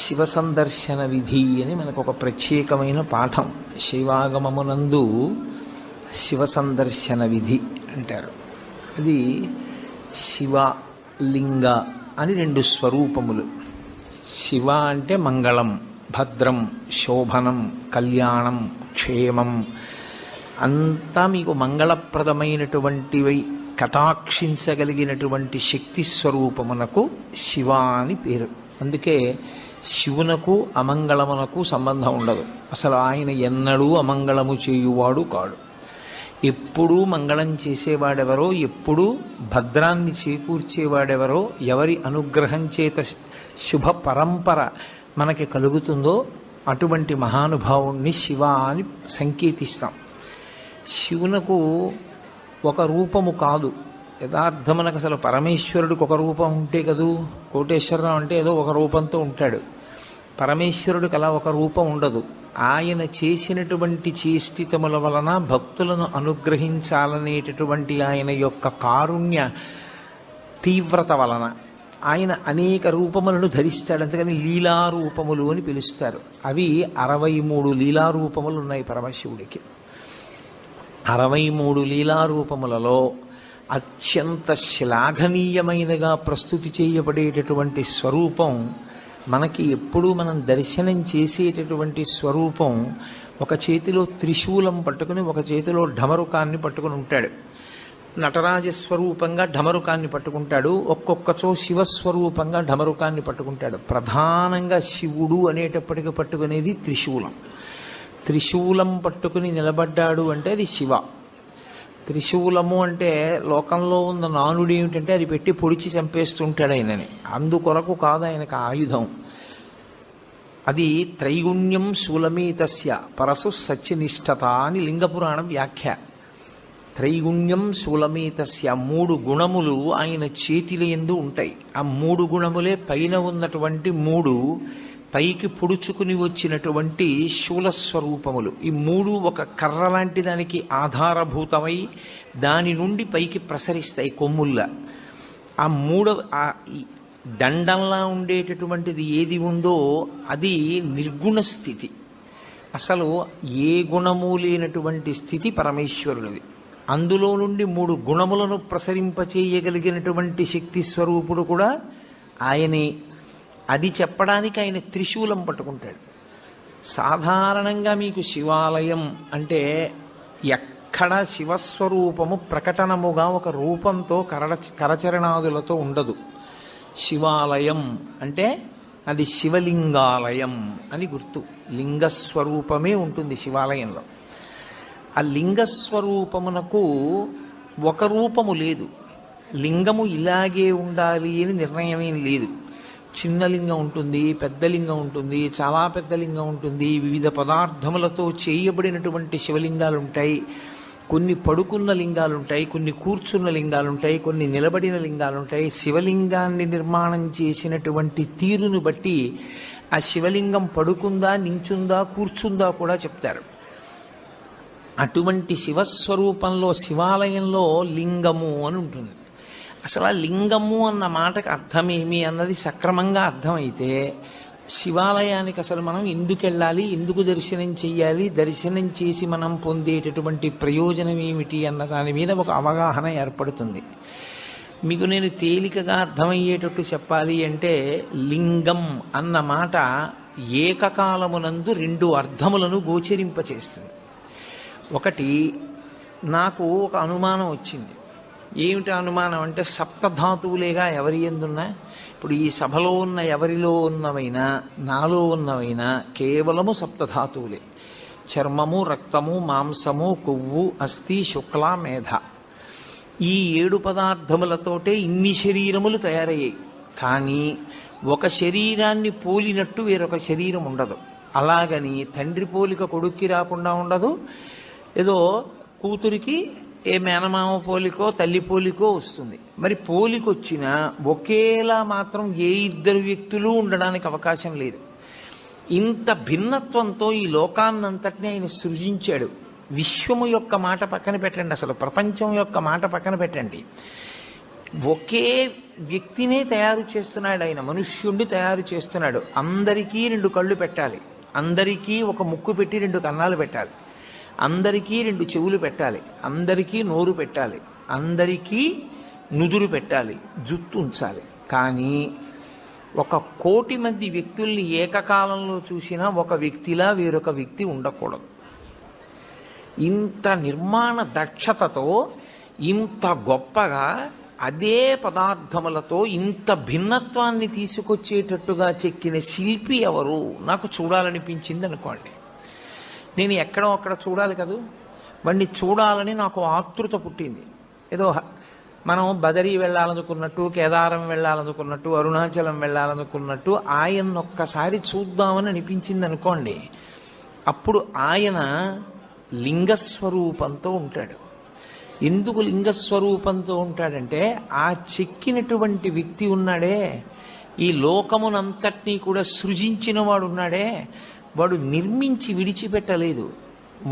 శివ సందర్శన విధి అని మనకు ఒక ప్రత్యేకమైన పాఠం. శైవాగమమునందు శివ సందర్శన విధి అంటారు. అది శివ లింగ అని రెండు స్వరూపములు. శివ అంటే మంగళం, భద్రం, శోభనం, కళ్యాణం, క్షేమం, అంతా మీకు మంగళప్రదమైనటువంటివి కటాక్షించగలిగినటువంటి శక్తి స్వరూపమునకు శివ అని పేరు. అందుకే శివునకు అమంగళమునకు సంబంధం ఉండదు. అసలు ఆయన ఎన్నడూ అమంగళము చేయువాడు కాడు. ఎప్పుడూ మంగళం చేసేవాడెవరో, ఎప్పుడూ భద్రాన్ని చేకూర్చేవాడెవరో, ఎవరి అనుగ్రహం చేత శుభ పరంపర మనకి కలుగుతుందో అటువంటి మహానుభావుణ్ణి శివ అని సంకేతిస్తాం. శివునకు ఒక రూపము కాదు. యథార్థమునకు అసలు పరమేశ్వరుడికి ఒక రూపం ఉంటే కదూ, కోటేశ్వరరావు అంటే ఏదో ఒక రూపంతో ఉంటాడు. పరమేశ్వరుడికి అలా ఒక రూపం ఉండదు. ఆయన చేసినటువంటి చేష్టితముల వలన భక్తులను అనుగ్రహించాలనేటటువంటి ఆయన యొక్క కారుణ్య తీవ్రత వలన ఆయన అనేక రూపములను ధరిస్తాడు. అందుకని లీలారూపములు అని పిలుస్తారు. అవి 63 లీలారూపములు ఉన్నాయి పరమశివుడికి. 63 లీలారూపములలో అత్యంత శ్లాఘనీయమైనగా ప్రస్తుతి చేయబడేటటువంటి స్వరూపం, మనకి ఎప్పుడూ మనం దర్శనం చేసేటటువంటి స్వరూపం, ఒక చేతిలో త్రిశూలం పట్టుకుని ఒక చేతిలో ఢమరుకాన్ని పట్టుకుని ఉంటాడు. నటరాజస్వరూపంగా ఢమరుకాన్ని పట్టుకుంటాడు, ఒక్కొక్కచో శివస్వరూపంగా ఢమరుకాన్ని పట్టుకుంటాడు. ప్రధానంగా శివుడు అనేటప్పటికి పట్టుకునేది త్రిశూలం. త్రిశూలం పట్టుకుని నిలబడ్డాడు అంటే అది శివ. త్రిశూలము అంటే లోకంలో ఉన్న నానుడు ఏమిటంటే అది పెట్టి పొడిచి చంపేస్తుంటాడు ఆయనని. అందుకొరకు కాదు ఆయనకు ఆయుధం. అది త్రైగుణ్యం శూలమేతస్య పరసు సత్యనిష్టత అని లింగపురాణం వ్యాఖ్య. త్రైగుణ్యం శూలమేతస్య, 3 గుణములు ఆయన చేతిల యందు ఉంటాయి. ఆ 3 గుణములే పైన ఉన్నటువంటి 3 పైకి పొడుచుకుని వచ్చినటువంటి శూలస్వరూపములు. ఈ 3 ఒక కర్ర లాంటి దానికి ఆధారభూతమై దాని నుండి పైకి ప్రసరిస్తాయి కొమ్ముల్లా. ఆ 3 దండంలా ఉండేటటువంటిది ఏది ఉందో అది నిర్గుణ స్థితి. అసలు ఏ గుణము లేనటువంటి స్థితి పరమేశ్వరుడిది. అందులో నుండి 3 గుణములను ప్రసరింపచేయగలిగినటువంటి శక్తి స్వరూపుడు కూడా ఆయనే. అది చెప్పడానికి ఆయన త్రిశూలం పట్టుకుంటాడు. సాధారణంగా మీకు శివాలయం అంటే ఎక్కడ శివస్వరూపము ప్రకటనముగా ఒక రూపంతో కరచరణాదులతో ఉండదు. శివాలయం అంటే అది శివలింగాలయం అని గుర్తు. లింగస్వరూపమే ఉంటుంది శివాలయంలో. ఆ లింగస్వరూపమునకు ఒక రూపము లేదు. లింగము ఇలాగే ఉండాలి అని నిర్ణయమేం లేదు. చిన్న లింగం ఉంటుంది, పెద్ద లింగం ఉంటుంది, చాలా పెద్ద లింగం ఉంటుంది, వివిధ పదార్థములతో చేయబడినటువంటి శివలింగాలు ఉంటాయి. కొన్ని పడుకున్న లింగాలు ఉంటాయి, కొన్ని కూర్చున్న లింగాలు ఉంటాయి, కొన్ని నిలబడిన లింగాలు ఉంటాయి. శివలింగాన్ని నిర్మాణం చేసినటువంటి తీరును బట్టి ఆ శివలింగం పడుకుందా, నించుందా, కూర్చుందా కూడా చెప్తారు. అటువంటి శివస్వరూపంలో శివాలయంలో లింగము అని ఉంటుంది. అసలు ఆ లింగము అన్న మాటకు అర్థమేమి అన్నది సక్రమంగా అర్థమైతే శివాలయానికి అసలు మనం ఎందుకు వెళ్ళాలి, ఎందుకు దర్శనం చెయ్యాలి, దర్శనం చేసి మనం పొందేటటువంటి ప్రయోజనం ఏమిటి అన్న దాని మీద ఒక అవగాహన ఏర్పడుతుంది. మీకు నేను తేలికగా అర్థమయ్యేటట్టు చెప్పాలి అంటే, లింగం అన్న మాట ఏకకాలమునందు 2 అర్థములను గోచరింపచేస్తుంది. ఒకటి, నాకు ఒక అనుమానం వచ్చింది. ఏమిటి అనుమానం అంటే, సప్తధాతువులేగా ఎవరి ఎందున్నా, ఇప్పుడు ఈ సభలో ఉన్న ఎవరిలో ఉన్నవైనా నాలో ఉన్నవైనా కేవలము సప్తధాతువులే. చర్మము, రక్తము, మాంసము, కొవ్వు, అస్థి, శుక్ల, మేధ. ఈ 7 పదార్థములతోటే ఇన్ని శరీరములు తయారయ్యాయి. కానీ ఒక శరీరాన్ని పోలినట్టు వేరొక శరీరం ఉండదు. అలాగని తండ్రి పోలిక కొడుక్కి రాకుండా ఉండదు. ఏదో కూతురికి ఏ మేనమామ పోలికో తల్లి పోలికో వస్తుంది. మరి పోలికొచ్చినా ఒకేలా మాత్రం ఏ 2 వ్యక్తులు ఉండడానికి అవకాశం లేదు. ఇంత భిన్నత్వంతో ఈ లోకాన్నంతటినీ ఆయన సృజించాడు. విశ్వము యొక్క మాట పక్కన పెట్టండి, అసలు ప్రపంచం యొక్క మాట పక్కన పెట్టండి. ఒకే వ్యక్తినే తయారు చేస్తున్నాడు ఆయన, మనుష్యుణ్ణి తయారు చేస్తున్నాడు. అందరికీ 2 కళ్ళు పెట్టాలి, అందరికీ ఒక ముక్కు పెట్టి 2 కన్నాలు పెట్టాలి, అందరికీ 2 చెవులు పెట్టాలి, అందరికీ నోరు పెట్టాలి, అందరికీ నుదురు పెట్టాలి, జుట్టు ఉంచాలి. కానీ 1,00,00,000 మంది వ్యక్తుల్ని ఏకకాలంలో చూసినా ఒక వ్యక్తిలా వేరొక వ్యక్తి ఉండకూడదు. ఇంత నిర్మాణ దక్షతతో ఇంత గొప్పగా అదే పదార్థములతో ఇంత భిన్నత్వాన్ని తీసుకొచ్చేటట్టుగా చెక్కిన శిల్పి ఎవరు నాకు చూడాలనిపించింది అనుకోండి. నేను ఎక్కడో అక్కడ చూడాలి కదూ, వాడిని చూడాలని నాకు ఆతృత పుట్టింది. ఏదో మనం బదరీ వెళ్ళాలనుకున్నట్టు, కేదారం వెళ్ళాలనుకున్నట్టు, అరుణాచలం వెళ్ళాలనుకున్నట్టు ఆయన ఒక్కసారి చూద్దామని అనిపించింది అనుకోండి. అప్పుడు ఆయన లింగస్వరూపంతో ఉంటాడు. ఎందుకు లింగస్వరూపంతో ఉంటాడంటే, ఆ చెక్కినటువంటి వ్యక్తి ఉన్నాడే, ఈ లోకమునంతటినీ కూడా సృజించిన వాడు ఉన్నాడే, వాడు నిర్మించి విడిచిపెట్టలేదు.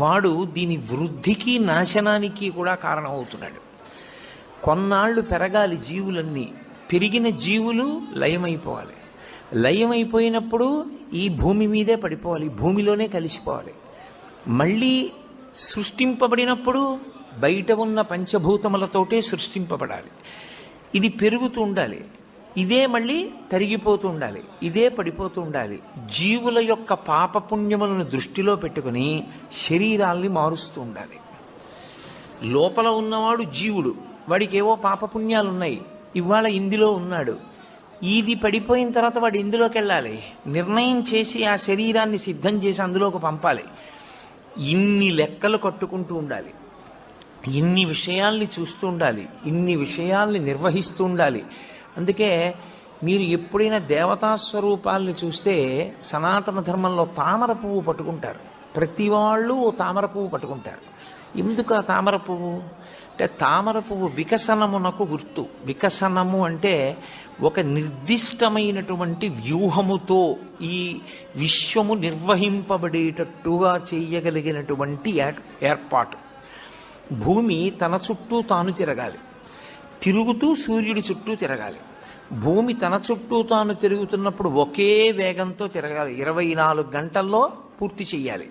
వాడు దీని వృద్ధికి నాశనానికి కూడా కారణమవుతున్నాడు. కొన్నాళ్ళు పెరగాలి జీవులన్నీ, పెరిగిన జీవులు లయమైపోవాలి, లయమైపోయినప్పుడు ఈ భూమి మీదే పడిపోవాలి, భూమిలోనే కలిసిపోవాలి. మళ్ళీ సృష్టింపబడినప్పుడు బయట ఉన్న పంచభూతములతోటే సృష్టింపబడాలి. ఇది పెరుగుతూ ఉండాలి, ఇదే మళ్ళీ తరిగిపోతూ ఉండాలి, ఇదే పడిపోతూ ఉండాలి. జీవుల యొక్క పాపపుణ్యములను దృష్టిలో పెట్టుకుని శరీరాల్ని మారుస్తూ ఉండాలి. లోపల ఉన్నవాడు జీవుడు, వాడికి ఏవో పాపపుణ్యాలు ఉన్నాయి, ఇవాళ ఇందులో ఉన్నాడు. ఇది పడిపోయిన తర్వాత వాడు ఇందులోకి వెళ్ళాలి, నిర్ణయం చేసి ఆ శరీరాన్ని సిద్ధం చేసి అందులోకి పంపాలి. ఇన్ని లెక్కలు కట్టుకుంటూ ఉండాలి, ఇన్ని విషయాల్ని చూస్తూ ఉండాలి, ఇన్ని విషయాల్ని నిర్వహిస్తూ ఉండాలి. అందుకే మీరు ఎప్పుడైనా దేవతా స్వరూపాల్ని చూస్తే సనాతన ధర్మంలో తామర పువ్వు పట్టుకుంటారు. ప్రతి వాళ్ళు ఓ తామర పువ్వు పట్టుకుంటారు. ఎందుకు ఆ తామర పువ్వు అంటే, తామర పువ్వు వికసనమునకు గుర్తు. వికసనము అంటే ఒక నిర్దిష్టమైనటువంటి వ్యూహముతో ఈ విశ్వము నిర్వహింపబడేటట్టుగా చేయగలిగినటువంటి ఏర్పాటు. భూమి తన చుట్టూ తాను తిరగాలి, తిరుగుతూ సూర్యుడి చుట్టూ తిరగాలి. భూమి తన చుట్టూ తాను తిరుగుతున్నప్పుడు ఒకే వేగంతో తిరగాలి, 24 గంటల్లో పూర్తి చెయ్యాలి.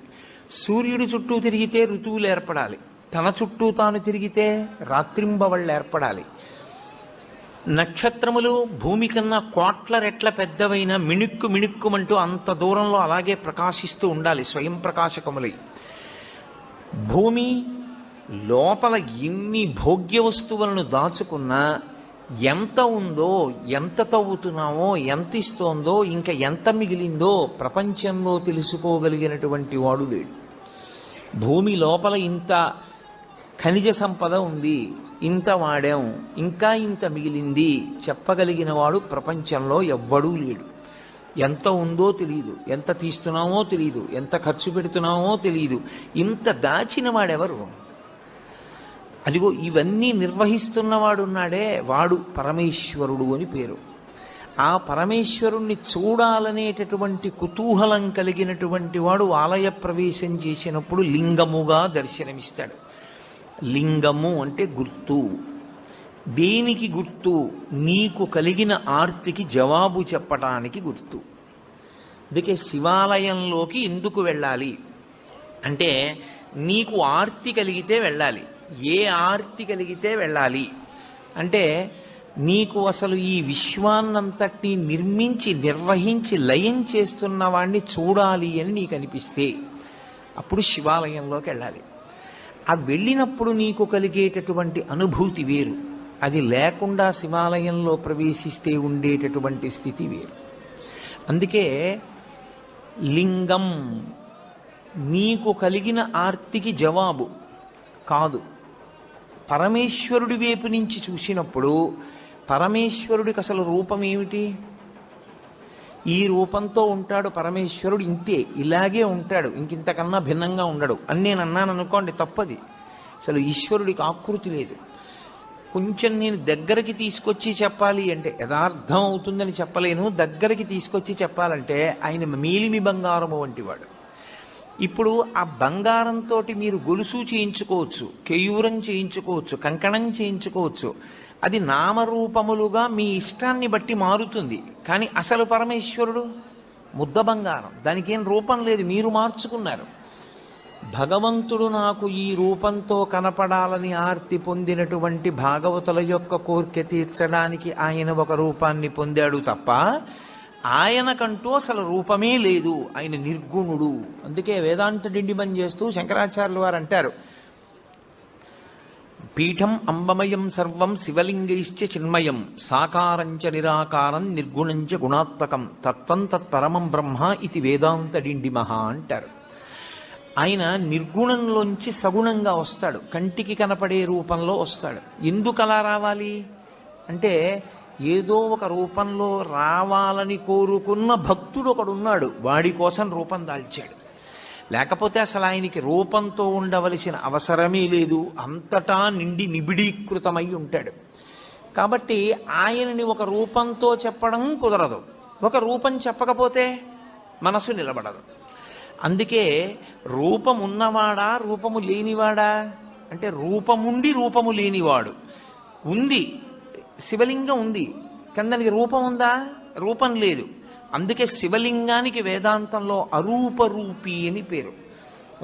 సూర్యుడి చుట్టూ తిరిగితే ఋతువులు ఏర్పడాలి, తన చుట్టూ తాను తిరిగితే రాత్రింబవళ్ళు ఏర్పడాలి. నక్షత్రములు భూమి కన్నా 1,00,00,000 రెట్ల పెద్దవైన మిణుక్కుమంటూ అంత దూరంలో అలాగే ప్రకాశిస్తూ ఉండాలి, స్వయం ప్రకాశకములై. భూమి లోపల ఎన్ని భోగ్య వస్తువులను దాచుకున్నా ఎంత ఉందో, ఎంత తవ్వుతున్నామో, ఎంత ఇస్తోందో, ఇంకా ఎంత మిగిలిందో ప్రపంచంలో తెలుసుకోగలిగినటువంటి వాడు లేడు. భూమి లోపల ఇంత ఖనిజ సంపద ఉంది, ఇంత వాడాం, ఇంకా ఇంత మిగిలింది చెప్పగలిగిన వాడు ప్రపంచంలో ఎవ్వడూ లేడు. ఎంత ఉందో తెలియదు, ఎంత తీస్తున్నామో తెలియదు, ఎంత ఖర్చు పెడుతున్నామో తెలియదు. ఇంత దాచిన వాడెవరు? అదిగో ఇవన్నీ నిర్వహిస్తున్నవాడున్నాడే, వాడు పరమేశ్వరుడు అని పేరు. ఆ పరమేశ్వరుణ్ణి చూడాలనేటటువంటి కుతూహలం కలిగినటువంటి వాడు ఆలయ ప్రవేశం చేసినప్పుడు లింగముగా దర్శనమిస్తాడు. లింగము అంటే గుర్తు. దేనికి గుర్తు? నీకు కలిగిన ఆర్తికి జవాబు చెప్పటానికి గుర్తు. అందుకే శివాలయంలోకి ఎందుకు వెళ్ళాలి అంటే, నీకు ఆర్తి కలిగితే వెళ్ళాలి. ఏ ఆర్తి కలిగితే వెళ్ళాలి అంటే, నీకు అసలు ఈ విశ్వాన్నంతటినీ నిర్మించి నిర్వహించి లయం చేస్తున్న వాణ్ణి చూడాలి అని నీకు అనిపిస్తే అప్పుడు శివాలయంలోకి వెళ్ళాలి. ఆ వెళ్ళినప్పుడు నీకు కలిగేటటువంటి అనుభూతి వేరు, అది లేకుండా శివాలయంలో ప్రవేశిస్తే ఉండేటటువంటి స్థితి వేరు. అందుకే లింగం నీకు కలిగిన ఆర్తికి జవాబు కాదు. పరమేశ్వరుడి వైపు నుంచి చూసినప్పుడు పరమేశ్వరుడికి అసలు రూపం ఏమిటి? ఈ రూపంతో ఉంటాడు పరమేశ్వరుడు, ఇంతే, ఇలాగే ఉంటాడు, ఇంకింతకన్నా భిన్నంగా ఉండడు అని నేను అన్నాను అనుకోండి, తప్పది. అసలు ఈశ్వరుడికి ఆకృతి లేదు. కొంచెం నేను దగ్గరికి తీసుకొచ్చి చెప్పాలి అంటే యథార్థం అవుతుందని చెప్పలేను. దగ్గరికి తీసుకొచ్చి చెప్పాలంటే ఆయన మేలిమి బంగారము వంటివాడు. ఇప్పుడు ఆ బంగారంతో మీరు గొలుసు చేయించుకోవచ్చు, కేయూరం చేయించుకోవచ్చు, కంకణం చేయించుకోవచ్చు. అది నామరూపములుగా మీ ఇష్టాన్ని బట్టి మారుతుంది. కానీ అసలు పరమేశ్వరుడు ముద్ద బంగారం, దానికి ఏం రూపం లేదు, మీరు మార్చుకున్నారు. భగవంతుడు నాకు ఈ రూపంతో కనపడాలని ఆర్తి పొందినటువంటి భాగవతుల యొక్క కోరిక తీర్చడానికి ఆయన ఒక రూపాన్ని పొందాడు తప్ప ఆయనకంటూ అసలు రూపమే లేదు. ఆయన నిర్గుణుడు. అందుకే వేదాంత డిండిమం చేస్తూ శంకరాచార్యులు వారు అంటారు, పీఠం అంబమయం సర్వం శివలింగైశ్చ చిన్మయం సాకారంచ నిరాకారం నిర్గుణంచ గుణాత్మకం తత్వం తత్పరమం బ్రహ్మ ఇది వేదాంత డిండిమహ అంటారు. ఆయన నిర్గుణంలోంచి సగుణంగా వస్తాడు, కంటికి కనపడే రూపంలో వస్తాడు. ఎందుకు అలా రావాలి అంటే ఏదో ఒక రూపంలో రావాలని కోరుకున్న భక్తుడు ఒకడున్నాడు, వాడి కోసం రూపం దాల్చాడు. లేకపోతే అసలు ఆయనకి రూపంతో ఉండవలసిన అవసరమే లేదు, అంతటా నిండి నిబిడీకృతమై ఉంటాడు. కాబట్టి ఆయనని ఒక రూపంతో చెప్పడం కుదరదు. ఒక రూపం చెప్పకపోతే మనసు నిలబడదు. అందుకే రూపం ఉన్నవాడా రూపము లేనివాడా అంటే రూపముండి రూపము లేనివాడు. ఉంది, శివలింగం ఉంది, కానీ దానికి రూపం ఉందా? రూపం లేదు. అందుకే శివలింగానికి వేదాంతంలో అరూపరూపి అని పేరు.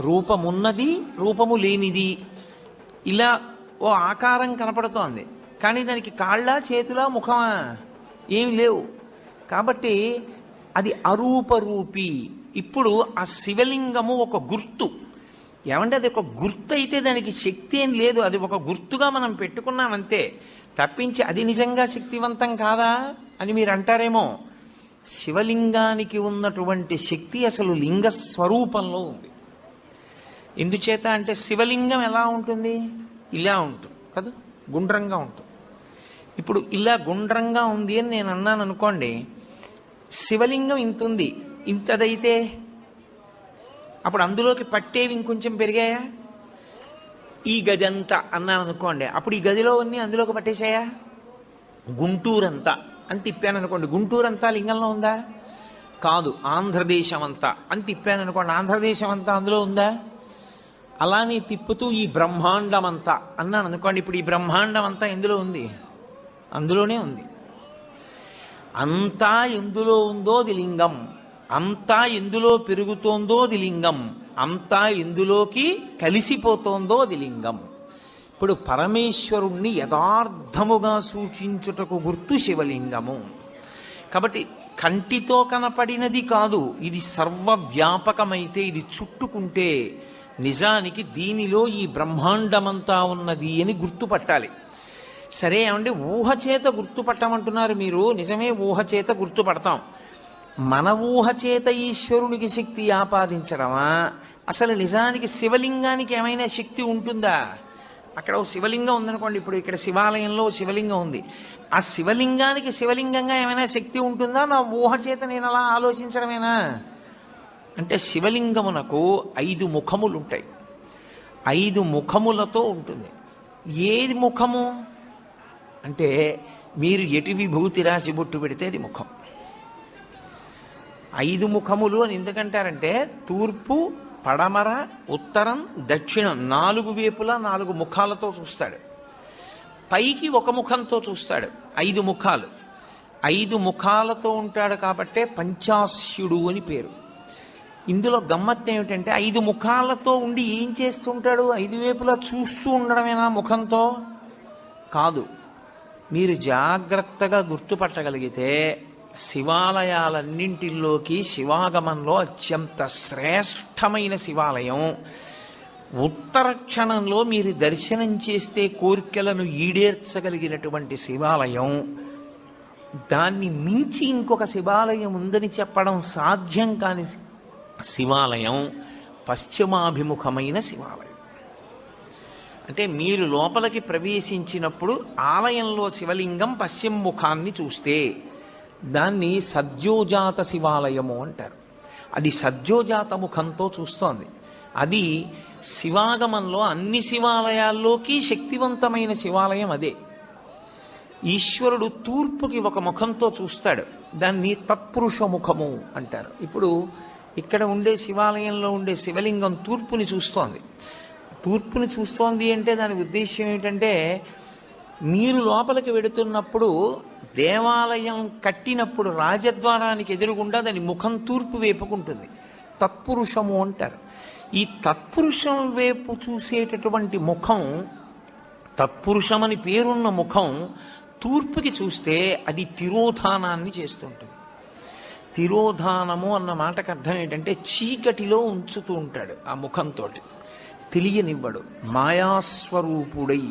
రూపమున్నది, రూపము లేనిది. ఇలా ఓ ఆకారం కనపడుతోంది, కానీ దానికి కాళ్ళ, చేతుల, ముఖమా? ఏమి లేవు. కాబట్టి అది అరూపరూపి. ఇప్పుడు ఆ శివలింగము ఒక గుర్తు. ఏమంటే అది ఒక గుర్తు అయితే దానికి శక్తి ఏం లేదు, అది ఒక గుర్తుగా మనం పెట్టుకున్నామంతే తప్పించి అది నిజంగా శక్తివంతం కాదా అని మీరు అంటారేమో. శివలింగానికి ఉన్నటువంటి శక్తి అసలు లింగ స్వరూపంలో ఉంది. ఎందుచేత అంటే శివలింగం ఎలా ఉంటుంది? ఇలా ఉంటుంది కదా, గుండ్రంగా ఉంటుంది. ఇప్పుడు ఇలా గుండ్రంగా ఉంది అని నేను అన్నాను అనుకోండి, శివలింగం ఇంత ఉంది, ఇంతదైతే అప్పుడు అందులోకి పట్టేవి ఇంకొంచెం పెరిగాయా? ఈ గది అంతా అన్నాను అనుకోండి, అప్పుడు ఈ గదిలో అన్నీ అందులోకి పట్టేశాయా? గుంటూరంతా అని తిప్పాను అనుకోండి, గుంటూరంతా లింగంలో ఉందా? కాదు. ఆంధ్రదేశం అంతా అని తిప్పాను అనుకోండి, ఆంధ్రదేశం అంతా అందులో ఉందా? అలానే తిప్పుతూ ఈ బ్రహ్మాండం అంతా అన్నాను అనుకోండి, ఇప్పుడు ఈ బ్రహ్మాండం అంతా ఎందులో ఉంది? అందులోనే ఉంది. అంతా ఎందులో ఉందో అది లింగం, అంతా ఎందులో పెరుగుతోందో అది లింగం, అంతా ఎందులోకి కలిసిపోతోందో అది లింగం. ఇప్పుడు పరమేశ్వరుణ్ణి యథార్థముగా సూచించుటకు గుర్తు శివలింగము. కాబట్టి కంటితో కనపడినది కాదు, ఇది సర్వవ్యాపకమైతే, ఇది చుట్టుకుంటే నిజానికి దీనిలో ఈ బ్రహ్మాండమంతా ఉన్నది అని గుర్తుపట్టాలి. సరే ఏమంటే ఊహ చేత గుర్తుపట్టమంటున్నారు మీరు, నిజమే ఊహ చేత గుర్తుపడతాం. మన ఊహ చేత ఈశ్వరునికి శక్తి ఆపాదించడమా? అసలు నిజానికి శివలింగానికి ఏమైనా శక్తి ఉంటుందా? అక్కడ ఓ శివలింగం ఉందనుకోండి, ఇప్పుడు ఇక్కడ శివాలయంలో శివలింగం ఉంది, ఆ శివలింగానికి శివలింగంగా ఏమైనా శక్తి ఉంటుందా? నా ఊహ చేత నేను అలా ఆలోచించడమేనా అంటే శివలింగమునకు 5 ముఖములు ఉంటాయి. 5 ముఖములతో ఉంటుంది. ఏది ముఖము అంటే మీరు ఎటు విభూతి రాసి బొట్టు పెడితే అది ముఖం. 5 ముఖములు అని ఎందుకంటారంటే తూర్పు, పడమర, ఉత్తరం, దక్షిణం 4 వైపులా 4 ముఖాలతో చూస్తాడు. పైకి ఒక ముఖంతో చూస్తాడు. 5 ముఖాలు. 5 ముఖాలతో ఉంటాడు కాబట్టే పంచాస్యుడు అని పేరు. ఇందులో గమ్మత్తు ఏమిటంటే 5 ముఖాలతో ఉండి ఏం చేస్తుంటాడు? 5 వైపులా చూస్తూ ఉండడమేనా ముఖంతో? కాదు. మీరు జాగ్రత్తగా గుర్తుపట్టగలిగితే శివాలయాలన్నింటిలోకి శివాగమంలో అత్యంత శ్రేష్టమైన శివాలయం, ఉత్తర క్షణంలో మీరు దర్శనం చేస్తే కోరికలను ఈడేర్చగలిగినటువంటి శివాలయం, దాన్ని మించి ఇంకొక శివాలయం ఉందని చెప్పడం సాధ్యం కాని శివాలయం పశ్చిమాభిముఖమైన శివాలయం. అంటే మీరు లోపలికి ప్రవేశించినప్పుడు ఆలయంలో శివలింగం పశ్చిమ ముఖాన్ని చూస్తే దాన్ని సద్యోజాత శివాలయము అంటారు. అది సద్యోజాత ముఖంతో చూస్తోంది. అది శివాగమంలో అన్ని శివాలయాల్లోకి శక్తివంతమైన శివాలయం అదే. ఈశ్వరుడు తూర్పుకి ఒక ముఖంతో చూస్తాడు, దాన్ని తత్పురుష ముఖము అంటారు. ఇప్పుడు ఇక్కడ ఉండే శివాలయంలో ఉండే శివలింగం తూర్పుని చూస్తోంది. తూర్పుని చూస్తోంది అంటే దాని ఉద్దేశ్యం ఏంటంటే, మీరు లోపలికి వెడుతున్నప్పుడు దేవాలయం కట్టినప్పుడు రాజద్వారానికి ఎదురుగుండా దాని ముఖం తూర్పు వైపుకుంటుంది. తత్పురుషము అంటారు. ఈ తత్పురుషం వైపు చూసేటటువంటి ముఖం, తత్పురుషమని పేరున్న ముఖం తూర్పుకి చూస్తే అది తిరోధానాన్ని చేస్తుంటుంది. తిరోధానము అన్న మాటకు అర్థం ఏంటంటే చీకటిలో ఉంచుతూ ఉంటాడు. ఆ ముఖంతో తెలియనివ్వడు. మాయాస్వరూపుడై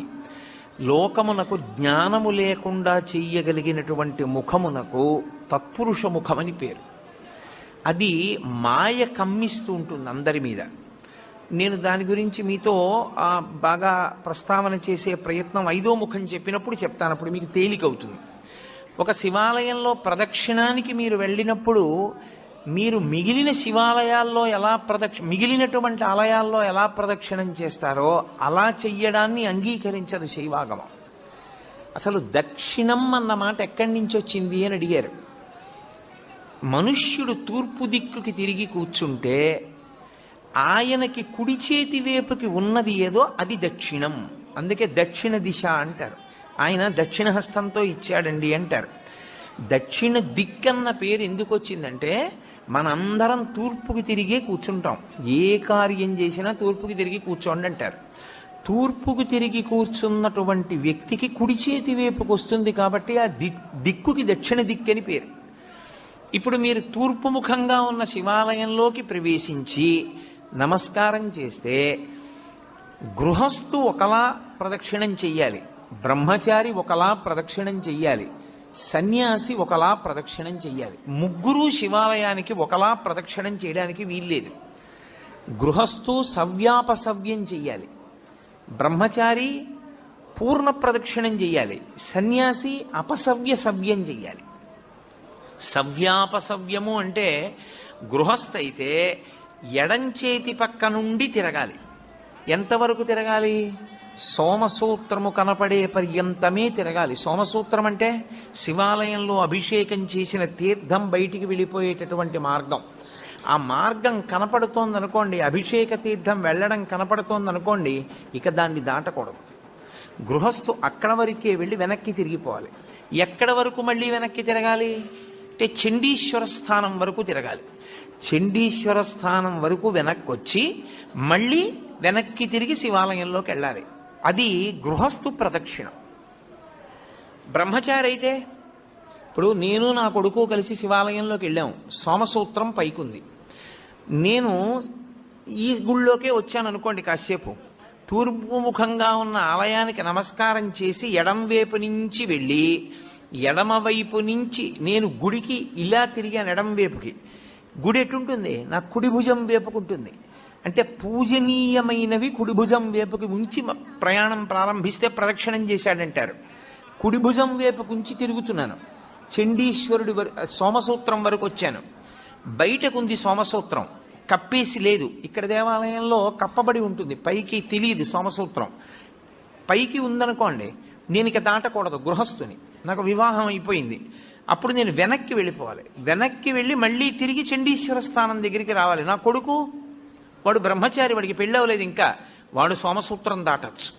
లోకమునకు జ్ఞానము లేకుండా చెయ్యగలిగినటువంటి ముఖమునకు తత్పురుష ముఖమని పేరు. అది మాయ కమ్మిస్తూ ఉంటుంది అందరి మీద. నేను దాని గురించి మీతో బాగా ప్రస్తావన చేసే ప్రయత్నం 5వ ముఖం చెప్పినప్పుడు చెప్తాను, అప్పుడు మీకు తేలికవుతుంది. ఒక శివాలయంలో ప్రదక్షిణానికి మీరు వెళ్ళినప్పుడు మీరు మిగిలిన శివాలయాల్లో మిగిలినటువంటి ఆలయాల్లో ఎలా ప్రదక్షిణం చేస్తారో అలా చెయ్యడాన్ని అంగీకరించదు శైవాగమం. అసలు దక్షిణం అన్న మాట ఎక్కడి నుంచి వచ్చింది అని అడిగారు. మనుష్యుడు తూర్పు దిక్కుకి తిరిగి కూర్చుంటే ఆయనకి కుడి చేతి వైపుకి ఉన్నది ఏదో అది దక్షిణం. అందుకే దక్షిణ దిశ అంటారు. ఆయన దక్షిణ హస్తంతో ఇచ్చాడండి అంటారు. దక్షిణ దిక్కన్న పేరు ఎందుకు వచ్చిందంటే, మనందరం తూర్పుకి తిరిగే కూర్చుంటాం. ఏ కార్యం చేసినా తూర్పుకి తిరిగి కూర్చోండి అంటారు. తూర్పుకు తిరిగి కూర్చున్నటువంటి వ్యక్తికి కుడి చేతి వైపుకి వస్తుంది కాబట్టి ఆ దిక్కుకి దక్షిణ దిక్కని పేరు. ఇప్పుడు మీరు తూర్పు ముఖంగా ఉన్న శివాలయంలోకి ప్రవేశించి నమస్కారం చేస్తే గృహస్థు ఒకలా ప్రదక్షిణం చెయ్యాలి, బ్రహ్మచారి ఒకలా ప్రదక్షిణం చెయ్యాలి, సన్యాసి ఒకలా ప్రదక్షిణం చెయ్యాలి. ముగ్గురు శివాలయానికి ఒకలా ప్రదక్షిణం చేయడానికి వీల్లేదు. గృహస్థు సవ్యాపసవ్యం చెయ్యాలి, బ్రహ్మచారి పూర్ణ ప్రదక్షిణం చెయ్యాలి, సన్యాసి అపసవ్య సవ్యం చెయ్యాలి. సవ్యాపసవ్యము అంటే గృహస్థ అయితే ఎడంచేతి పక్క నుండి తిరగాలి. ఎంతవరకు తిరగాలి? సోమసూత్రము కనపడే పర్యంతమే తిరగాలి. సోమసూత్రం అంటే శివాలయంలో అభిషేకం చేసిన తీర్థం బయటికి వెళ్ళిపోయేటటువంటి మార్గం. ఆ మార్గం కనపడుతోందనుకోండి, అభిషేక తీర్థం వెళ్ళడం కనపడుతోందనుకోండి, ఇక దాన్ని దాటకూడదు. గృహస్థు అక్కడ వరకే వెళ్ళి వెనక్కి తిరిగిపోవాలి. ఎక్కడ వరకు మళ్ళీ వెనక్కి తిరగాలి అంటే చండీశ్వర స్థానం వరకు తిరగాలి. చండీశ్వర స్థానం వరకు వెనక్కి వచ్చి మళ్ళీ వెనక్కి తిరిగి శివాలయంలోకి వెళ్ళాలి. అది గృహస్థు ప్రదక్షిణం. బ్రహ్మచారి అయితే, ఇప్పుడు నేను నా కొడుకు కలిసి శివాలయంలోకి వెళ్ళాము, సోమసూత్రం పైకుంది, నేను ఈ గుళ్ళోకే వచ్చాను అనుకోండి, కాసేపు తూర్పు ముఖంగా ఉన్న ఆలయానికి నమస్కారం చేసి ఎడం వైపు నుంచి వెళ్ళి ఎడమవైపు నుంచి నేను గుడికి ఇలా తిరిగాను. ఎడం వైపుకి గుడి ఎటుంటుంది? నా కుడి భుజం వైపుకుంటుంది. అంటే పూజనీయమైనవి కుడి భుజం వైపుకి ఉంచి ప్రయాణం ప్రారంభిస్తే ప్రదక్షిణం చేశాడంటారు. కుడి భుజం వైపుకు ఉంచి తిరుగుతున్నాను. చండీశ్వరుడి సోమసూత్రం వరకు వచ్చాను. బయటకుంది సోమసూత్రం, కప్పేసి లేదు. ఇక్కడ దేవాలయంలో కప్పబడి ఉంటుంది, పైకి తెలియదు సోమసూత్రం. పైకి ఉందనుకోండి, నేను ఇక దాటకూడదు గృహస్థుని, నాకు వివాహం అయిపోయింది, అప్పుడు నేను వెనక్కి వెళ్ళిపోవాలి. వెనక్కి వెళ్ళి మళ్ళీ తిరిగి చండీశ్వర స్థానం దగ్గరికి రావాలి. నా కొడుకు వాడు బ్రహ్మచారి, వాడికి పెళ్ళి అవ్వలేదు ఇంకా, వాడు సోమసూత్రం దాటచ్చు.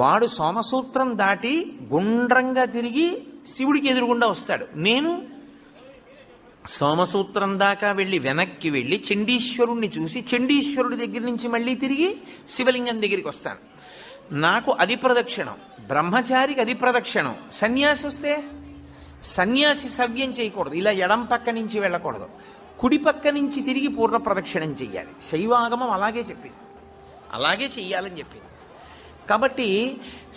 వాడు సోమసూత్రం దాటి గుండ్రంగా తిరిగి శివుడికి ఎదురుగుండా వస్తాడు. నేను సోమసూత్రం దాకా వెళ్ళి వెనక్కి వెళ్ళి చండీశ్వరుణ్ణి చూసి చండీశ్వరుడి దగ్గర నుంచి మళ్ళీ తిరిగి శివలింగం దగ్గరికి వస్తాను. నాకు అది ప్రదక్షిణం, బ్రహ్మచారికి అది ప్రదక్షిణం. సన్యాసి వస్తే సన్యాసి సవ్యం చేయకూడదు, ఇలా ఎడం పక్క నుంచి వెళ్ళకూడదు, కుడి పక్క నుంచి తిరిగి పూర్ణ ప్రదక్షిణం చెయ్యాలి. శైవాగమం అలాగే చెప్పింది, అలాగే చెయ్యాలని చెప్పింది. కాబట్టి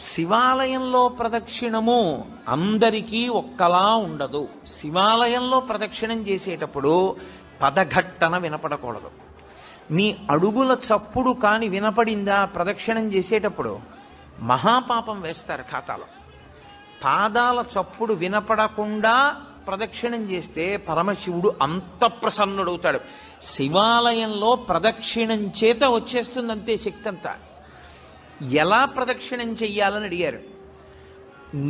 శివాలయంలో ప్రదక్షిణము అందరికీ ఒక్కలా ఉండదు. శివాలయంలో ప్రదక్షిణం చేసేటప్పుడు పదఘట్టన వినపడకూడదు. మీ అడుగుల చప్పుడు కాని వినపడిందా ప్రదక్షిణం చేసేటప్పుడు మహాపాపం వేస్తారు ఖాతాలో. పాదాల చప్పుడు వినపడకుండా ప్రదక్షిణం చేస్తే పరమశివుడు అంత ప్రసన్నుడవుతాడు. శివాలయంలో ప్రదక్షిణం చేత వచ్చేస్తుందంతే శక్తి అంతా. ఎలా ప్రదక్షిణం చెయ్యాలని అడిగారు.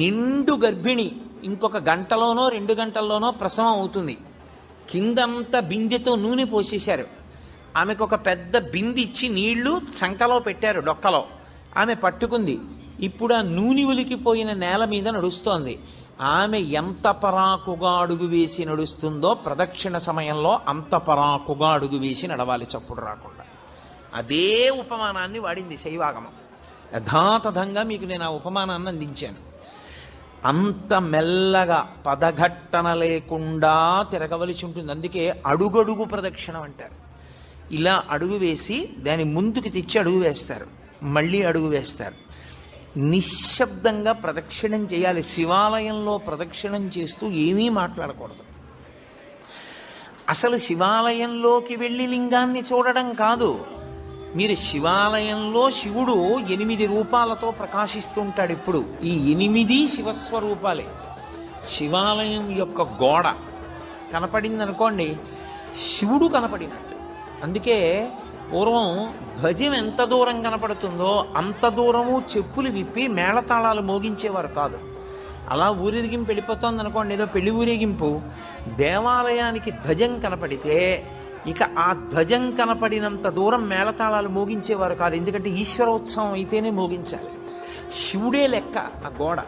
నిండు గర్భిణి, ఇంకొక గంటలోనో 2 గంటల్లోనో ప్రసవం అవుతుంది. కిందంతా బిందెతో నూనె పోసేశారు. ఆమెకు ఒక పెద్ద బిందె ఇచ్చి నీళ్లు చంకలో పెట్టారు, డొక్కలో. ఆమె పట్టుకుంది. ఇప్పుడు ఆ నూనె ఉలికిపోయిన నేల మీద నడుస్తోంది. ఆమె ఎంత పరాకుగా అడుగు వేసి నడుస్తుందో ప్రదక్షిణ సమయంలో అంత పరాకుగా అడుగు వేసి నడవాలి, చప్పుడు రాకుండా. అదే ఉపమానాన్ని వాడింది శైవాగమం. యథాతథంగా మీకు నేను ఆ ఉపమానాన్ని అందించాను. అంత మెల్లగా పదఘట్టన లేకుండా తిరగవలసి ఉంటుంది. అందుకే అడుగడుగు ప్రదక్షిణం అంటారు. ఇలా అడుగు వేసి దాని ముందుకు తెచ్చి అడుగు వేస్తారు, మళ్ళీ అడుగు వేస్తారు. నిశ్శబ్దంగా ప్రదక్షిణం చేయాలి. శివాలయంలో ప్రదక్షిణం చేస్తూ ఏమీ మాట్లాడకూడదు. అసలు శివాలయంలోకి వెళ్ళి లింగాన్ని చూడడం కాదు. మీరు శివాలయంలో శివుడు 8 రూపాలతో ప్రకాశిస్తుంటాడు. ఇప్పుడు ఈ 8 శివస్వరూపాలే. శివాలయం యొక్క గోడ కనపడింది అనుకోండి, శివుడు కనపడినట్టు. అందుకే పూర్వం ధ్వజం ఎంత దూరం కనపడుతుందో అంత దూరము చెప్పులు విప్పి మేళతాళాలు మోగించేవారు కాదు. అలా ఊరేగింపు వెళ్ళిపోతుంది అనుకోండి, ఏదో పెళ్లి ఊరేగింపు, దేవాలయానికి ధ్వజం కనపడితే ఇక ఆ ధ్వజం కనపడినంత దూరం మేళతాళాలు మోగించేవారు కాదు. ఎందుకంటే ఈశ్వరోత్సవం అయితేనే మోగించాలి. శివుడే లెక్క ఆ గోడ.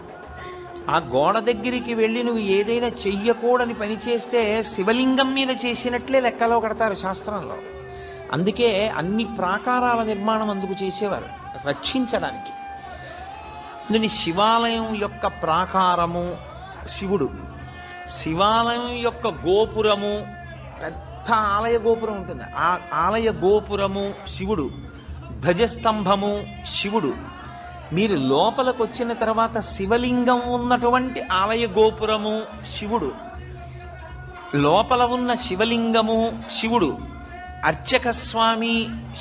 ఆ గోడ దగ్గరికి వెళ్ళి నువ్వు ఏదైనా చెయ్యకూడని పని చేస్తే శివలింగం మీద చేసినట్లే లెక్కలో కడతారు శాస్త్రంలో. అందుకే అన్ని ప్రాకారాల నిర్మాణం అందుకు చేసేవారు, రక్షించడానికి. దీని శివాలయం యొక్క ప్రాకారము శివుడు, శివాలయం యొక్క గోపురము, పెద్ద ఆలయ గోపురం ఉంటుంది, ఆ ఆలయ గోపురము శివుడు, ధ్వజస్తంభము శివుడు. మీరు లోపలికి వచ్చిన తర్వాత శివలింగం ఉన్నటువంటి ఆలయ గోపురము శివుడు, లోపల ఉన్న శివలింగము శివుడు, అర్చక స్వామి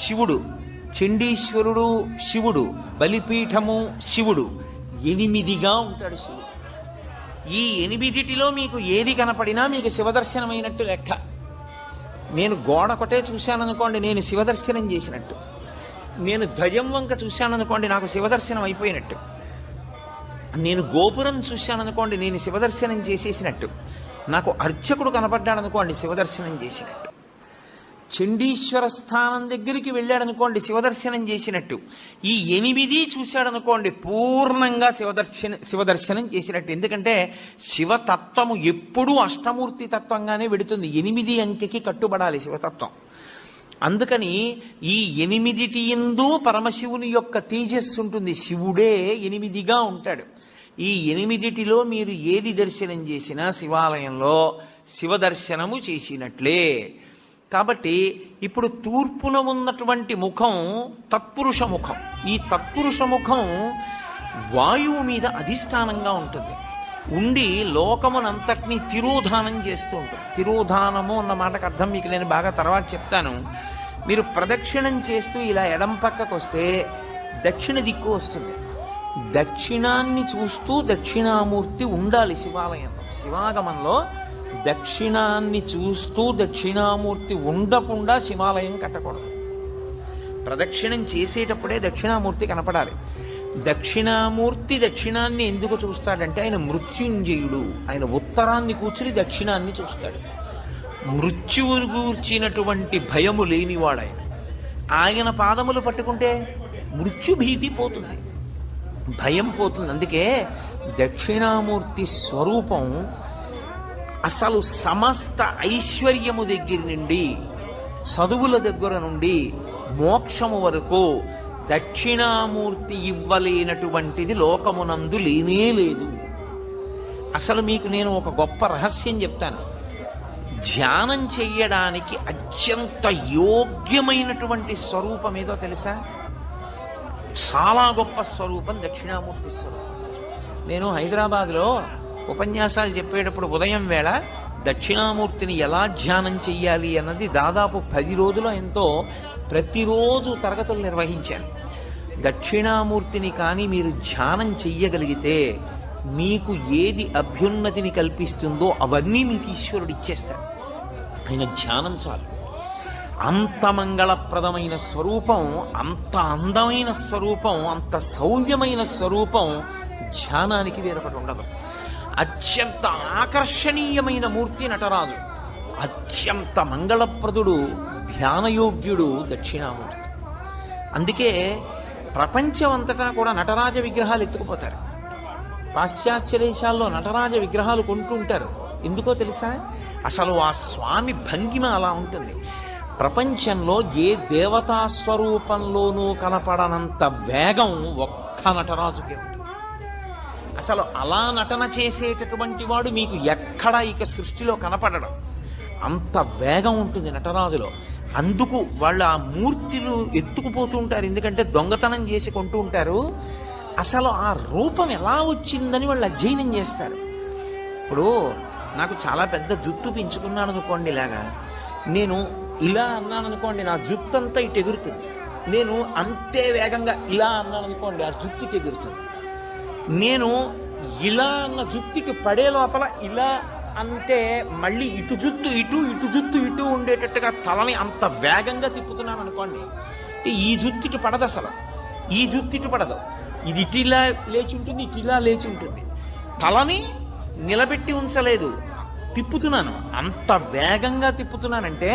శివుడు, చండీశ్వరుడు శివుడు, బలిపీఠము శివుడు. 8గా ఉంటాడు శివుడు. ఈ 8 మీకు ఏది కనపడినా మీకు శివదర్శనమైనట్టు లెక్క. నేను గోడకొటే చూశాననుకోండి, నేను శివదర్శనం చేసినట్టు. నేను ధ్వజం వంక చూశాననుకోండి, నాకు శివదర్శనం అయిపోయినట్టు. నేను గోపురం చూశాననుకోండి, నేను శివదర్శనం చేసేసినట్టు. నాకు అర్చకుడు కనపడ్డాడనుకోండి, శివదర్శనం చేసినట్టు. చండీశ్వర స్థానం దగ్గరికి వెళ్ళాడనుకోండి, శివదర్శనం చేసినట్టు. ఈ 8 చూశాడనుకోండి, పూర్ణంగా శివదర్శనం చేసినట్టు. ఎందుకంటే శివతత్వము ఎప్పుడూ అష్టమూర్తి తత్వంగానే వెడుతుంది. 8 అంకెకి కట్టుబడాలి శివతత్వం. అందుకని ఈ 8 యందు పరమశివుని యొక్క తేజస్సు ఉంటుంది. శివుడే 8గా ఉంటాడు. ఈ 8 మీరు ఏది దర్శనం చేసినా శివాలయంలో శివదర్శనము చేసినట్లే. కాబట్టి ఇప్పుడు తూర్పున ఉన్నటువంటి ముఖం తత్పురుష ముఖం. ఈ తత్పురుష ముఖం వాయువు మీద అధిష్టానంగా ఉంటుంది. ఉండి లోకమునంతటినీ తిరోధానం చేస్తూ ఉంటుంది. తిరోధానము అన్న మాటకు అర్థం మీకు నేను బాగా తర్వాత చెప్తాను. మీరు ప్రదక్షిణం చేస్తూ ఇలా ఎడం పక్కకు వస్తే దక్షిణ దిక్కు వస్తుంది. దక్షిణాన్ని చూస్తూ దక్షిణామూర్తి ఉండాలి శివాలయంలో. శివాగమంలో దక్షిణాన్ని చూస్తూ దక్షిణామూర్తి ఉండకుండా శివాలయం కట్టకూడదు. ప్రదక్షిణం చేసేటప్పుడే దక్షిణామూర్తి కనపడాలి. దక్షిణామూర్తి దక్షిణాన్ని ఎందుకు చూస్తాడంటే ఆయన మృత్యుంజయుడు. ఆయన ఉత్తరాన్ని కూర్చుని దక్షిణాన్ని చూస్తాడు. మృత్యువును గూర్చినటువంటి భయము లేనివాడాయన. ఆయన పాదములు పట్టుకుంటే మృత్యుభీతి పోతుంది, భయం పోతుంది. అందుకే దక్షిణామూర్తి స్వరూపం అసలు సమస్త ఐశ్వర్యము దగ్గర నుండి, చదువుల దగ్గర నుండి మోక్షము వరకు దక్షిణామూర్తి ఇవ్వలేనటువంటిది లోకమునందు లేనే లేదు. అసలు మీకు నేను ఒక గొప్ప రహస్యం చెప్తాను. ధ్యానం చెయ్యడానికి అత్యంత యోగ్యమైనటువంటి స్వరూపం ఏదో తెలుసా? చాలా గొప్ప స్వరూపం దక్షిణామూర్తి స్వరూపం. నేను హైదరాబాద్లో ఉపన్యాసాలు చెప్పేటప్పుడు ఉదయం వేళ దక్షిణామూర్తిని ఎలా ధ్యానం చెయ్యాలి అన్నది దాదాపు 10 రోజులు ఎంతో ప్రతిరోజు తరగతులు నిర్వహించాను. దక్షిణామూర్తిని కానీ మీరు ధ్యానం చెయ్యగలిగితే మీకు ఏది అభ్యున్నతిని కల్పిస్తుందో అవన్నీ మీకు ఈశ్వరుడు ఇచ్చేస్తాడు. ఆయన ధ్యానం చాలు. అంత మంగళప్రదమైన స్వరూపం, అంత అందమైన స్వరూపం, అంత సౌమ్యమైన స్వరూపం ధ్యానానికి వేరొకటి ఉండదు. అత్యంత ఆకర్షణీయమైన మూర్తి నటరాజు, అత్యంత మంగళప్రదుడు, ధ్యానయోగ్యుడు దక్షిణామూర్తి. అందుకే ప్రపంచం అంతటా కూడా నటరాజ విగ్రహాలు ఎత్తుకుపోతారు. పాశ్చాత్య దేశాల్లో నటరాజ విగ్రహాలు కొంటుంటారు. ఎందుకో తెలుసా? అసలు ఆ స్వామి భంగిమ అలా ఉంటుంది. ప్రపంచంలో ఏ దేవతా స్వరూపంలోనూ కనపడనంత వేగం ఒక్క నటరాజుకే ఉంటుంది. అసలు అలా నటన చేసేటటువంటి వాడు మీకు ఎక్కడా ఇక సృష్టిలో కనపడడం. అంత వేగం ఉంటుంది నటరాజులో. అందుకు వాళ్ళు ఆ మూర్తులు ఎత్తుకుపోతూ ఉంటారు, ఎందుకంటే దొంగతనం చేసి కొంటూ ఉంటారు. అసలు ఆ రూపం ఎలా వచ్చిందని వాళ్ళు అధ్యయనం చేస్తారు. ఇప్పుడు నాకు చాలా పెద్ద జుట్టు పెంచుకున్నాను అనుకోండి, ఇలాగా నేను ఇలా అన్నాను అనుకోండి, నా జుట్టు అంతా ఇటు ఎగురుతుంది. నేను అంతే వేగంగా ఇలా అన్నాను అనుకోండి, ఆ జుట్టు ఇటు ఎగురుతుంది. నేను ఇలా అన్న జుట్టుకి పడే లోపల ఇలా అంటే మళ్ళీ ఇటు జుట్టు ఇటు, ఇటు జుట్టు ఇటు ఉండేటట్టుగా తలని అంత వేగంగా తిప్పుతున్నాను అనుకోండి, ఈ జుట్టు ఇటు పడదు, అసలు ఈ జుట్టు ఇటు పడదు. ఇది ఇటిలా లేచి ఉంటుంది, ఇటిలా లేచి ఉంటుంది. తలని నిలబెట్టి ఉంచలేదు, తిప్పుతున్నాను. అంత వేగంగా తిప్పుతున్నానంటే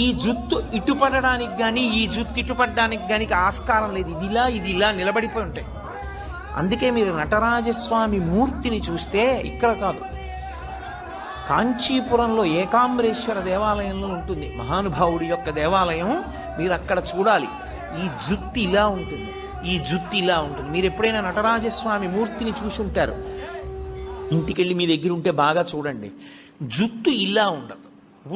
ఈ జుట్టు ఇటు పడడానికి కానీ ఈ జుట్టు ఇటు పడడానికి కానీ ఆస్కారం లేదు. ఇది ఇలా నిలబడిపోయి ఉంటాయి. అందుకే మీరు నటరాజస్వామి మూర్తిని చూస్తే ఇక్కడ కాదు, కాంచీపురంలో ఏకాంబరేశ్వర దేవాలయంలో ఉంటుంది మహానుభావుడి యొక్క దేవాలయం. మీరు అక్కడ చూడాలి. ఈ జుత్తి ఇలా ఉంటుంది, ఈ జుత్తి ఇలా ఉంటుంది. మీరు ఎప్పుడైనా నటరాజస్వామి మూర్తిని చూసి ఉంటారు, ఇంటికెళ్ళి మీ దగ్గర ఉంటే బాగా చూడండి. జుత్తు ఇలా ఉండదు,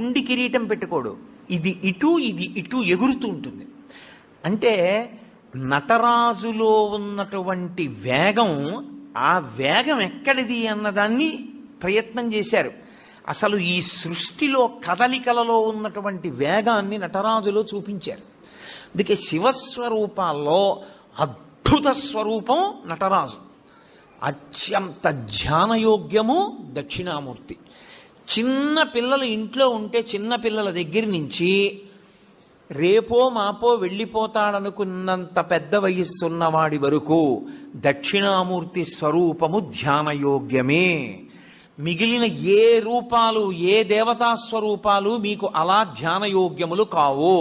ఉండి కిరీటం పెట్టుకోడు, ఇది ఇటు ఎగురుతూ ఉంటుంది. అంటే నటరాజులో ఉన్నటువంటి వేగం, ఆ వేగం ఎక్కడిది అన్నదాన్ని ప్రయత్నం చేశారు. అసలు ఈ సృష్టిలో కదలికలలో ఉన్నటువంటి వేగాన్ని నటరాజులో చూపించారు. అందుకే శివస్వరూపాల్లో అద్భుత స్వరూపం నటరాజు, అత్యంత ధ్యానయోగ్యము దక్షిణామూర్తి. చిన్న పిల్లలు ఇంట్లో ఉంటే చిన్న పిల్లల దగ్గర నుంచి రేపో మాపో వెళ్ళిపోతాడనుకున్నంత పెద్ద వయస్సున్నవాడి వరకు దక్షిణామూర్తి స్వరూపము ధ్యానయోగ్యమే. మిగిలిన ఏ రూపాలు, ఏ దేవతా స్వరూపాలు మీకు అలా ధ్యానయోగ్యములు కావు.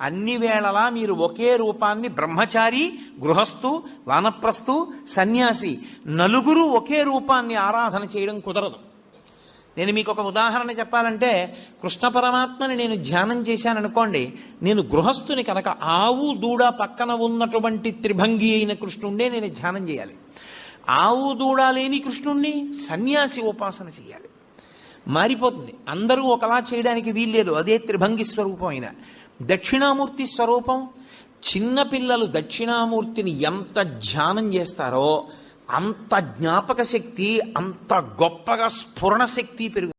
అన్ని వేళలా మీరు ఒకే రూపాన్ని, బ్రహ్మచారి, గృహస్థు, వానప్రస్థు, సన్యాసి, నలుగురు ఒకే రూపాన్ని ఆరాధన చేయడం కుదరదు. నేను మీకు ఒక ఉదాహరణ చెప్పాలంటే, కృష్ణ పరమాత్మని నేను ధ్యానం చేశాననుకోండి, నేను గృహస్థుని కనుక ఆవు దూడ పక్కన ఉన్నటువంటి త్రిభంగి అయిన కృష్ణుండే నేను ధ్యానం చేయాలి. ఆవు దూడ లేని కృష్ణుణ్ణి సన్యాసి ఉపాసన చేయాలి. మారిపోతుంది. అందరూ ఒకలా చేయడానికి వీల్లేదు. అదే త్రిభంగి స్వరూపం అయిన దక్షిణామూర్తి స్వరూపం. చిన్నపిల్లలు దక్షిణామూర్తిని ఎంత ధ్యానం చేస్తారో అంత జ్ఞాపక శక్తి, అంత గొప్పగా స్ఫురణ శక్తి పెరుగుతుంది.